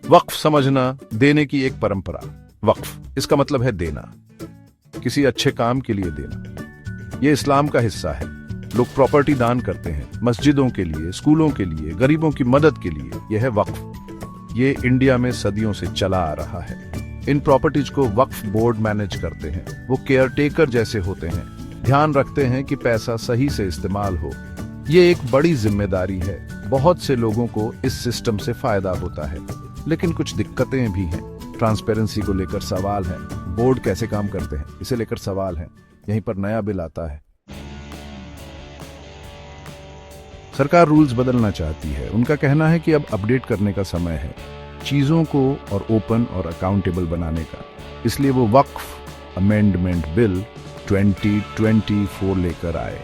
वक्फ समझना, देने की एक परंपरा। वक्फ इसका मतलब है देना, किसी अच्छे काम के लिए देना। यह इस्लाम का हिस्सा है। लोग प्रॉपर्टी दान करते हैं, मस्जिदों के लिए, स्कूलों के लिए, गरीबों की मदद के लिए। यह है वक्फ। ये इंडिया में सदियों से चला आ रहा है। इन प्रॉपर्टीज को वक्फ बोर्ड मैनेज करते हैं। वो केयर टेकर जैसे होते हैं, ध्यान रखते हैं कि पैसा सही से इस्तेमाल हो। ये एक बड़ी जिम्मेदारी है। बहुत से लोगों को इस सिस्टम से फायदा होता है, लेकिन कुछ दिक्कतें भी हैं। ट्रांसपेरेंसी को लेकर सवाल है, बोर्ड कैसे काम करते हैं इसे लेकर सवाल है। यहीं पर नया बिल आता है। सरकार रूल्स बदलना चाहती है। उनका कहना है कि अब अपडेट करने का समय है, चीजों को और ओपन और अकाउंटेबल बनाने का। इसलिए वो वक्फ अमेंडमेंट बिल 2024 लेकर आए।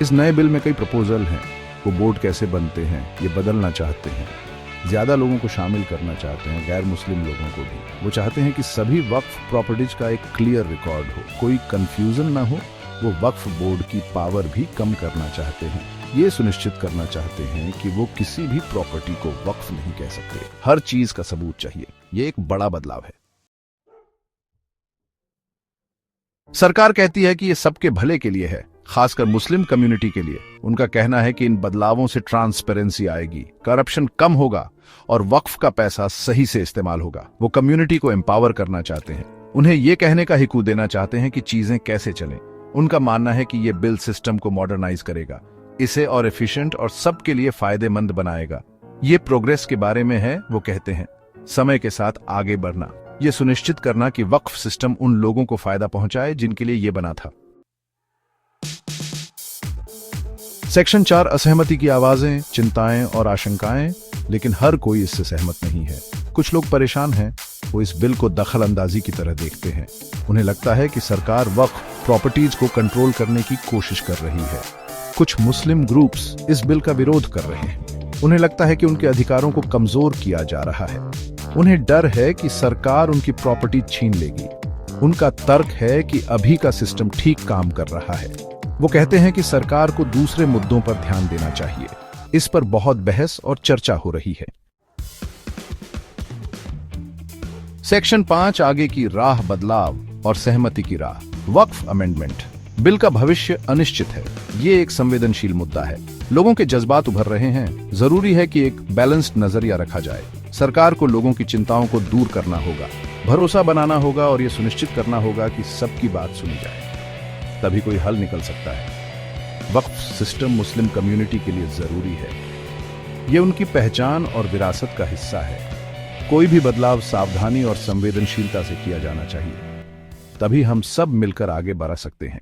इस नए बिल में कई प्रपोजल हैं। वो बोर्ड कैसे बनते हैं ये बदलना चाहते हैं। ज्यादा लोगों को शामिल करना चाहते हैं, गैर मुस्लिम लोगों को भी। वो चाहते हैं कि सभी वक्फ प्रॉपर्टीज का एक क्लियर रिकॉर्ड हो, कोई कंफ्यूजन ना हो। वो वक्फ बोर्ड की पावर भी कम करना चाहते हैं। ये सुनिश्चित करना चाहते हैं कि वो किसी भी प्रॉपर्टी को वक्फ नहीं कह सकते। हर चीज का सबूत चाहिए। ये एक बड़ा बदलाव है। सरकार कहती है कि ये सबके भले के लिए है, खासकर मुस्लिम कम्युनिटी के लिए। उनका कहना है कि इन बदलावों से ट्रांसपेरेंसी आएगी, करप्शन कम होगा और वक्फ का पैसा सही से इस्तेमाल होगा। वो कम्युनिटी को एम्पावर करना चाहते हैं। उन्हें यह कहने का हिकू देना चाहते हैं कि चीजें कैसे चलें। उनका मानना है कि यह बिल सिस्टम को मॉडर्नाइज करेगा, इसे और एफिशिएंट और सबके लिए फायदेमंद बनाएगा। ये प्रोग्रेस के बारे में है। वो कहते हैं समय के साथ आगे बढ़ना, यह सुनिश्चित करना कि वक्फ सिस्टम उन लोगों को फायदा पहुंचाए जिनके लिए यह बना था। सेक्शन 4 असहमति की आवाजें, चिंताएं और आशंकाएं, लेकिन हर कोई इससे सहमत नहीं है। कुछ लोग परेशान हैं। वो इस बिल को दखल अंदाजी की तरह देखते हैं। उन्हें लगता है कि सरकार वक्फ प्रॉपर्टीज को कंट्रोल करने की कोशिश कर रही है। कुछ मुस्लिम ग्रुप्स इस बिल का विरोध कर रहे हैं। उन्हें लगता है कि उनके अधिकारों को कमजोर किया जा रहा है। उन्हें डर है कि सरकार उनकी प्रॉपर्टी छीन लेगी। उनका तर्क है कि अभी का सिस्टम ठीक काम कर रहा है। वो कहते हैं कि सरकार को दूसरे मुद्दों पर ध्यान देना चाहिए। इस पर बहुत बहस और चर्चा हो रही है। सेक्शन 5 आगे की राह, बदलाव और सहमति की राह। वक्फ अमेंडमेंट बिल का भविष्य अनिश्चित है। ये एक संवेदनशील मुद्दा है। लोगों के जज्बात उभर रहे हैं। जरूरी है कि एक बैलेंस्ड नजरिया रखा जाए। सरकार को लोगों की चिंताओं को दूर करना होगा, भरोसा बनाना होगा और यह सुनिश्चित करना होगा कि सबकी बात सुनी जाए। तभी कोई हल निकल सकता है। वक्फ सिस्टम मुस्लिम कम्युनिटी के लिए जरूरी है। यह उनकी पहचान और विरासत का हिस्सा है। कोई भी बदलाव सावधानी और संवेदनशीलता से किया जाना चाहिए। तभी हम सब मिलकर आगे बढ़ सकते हैं।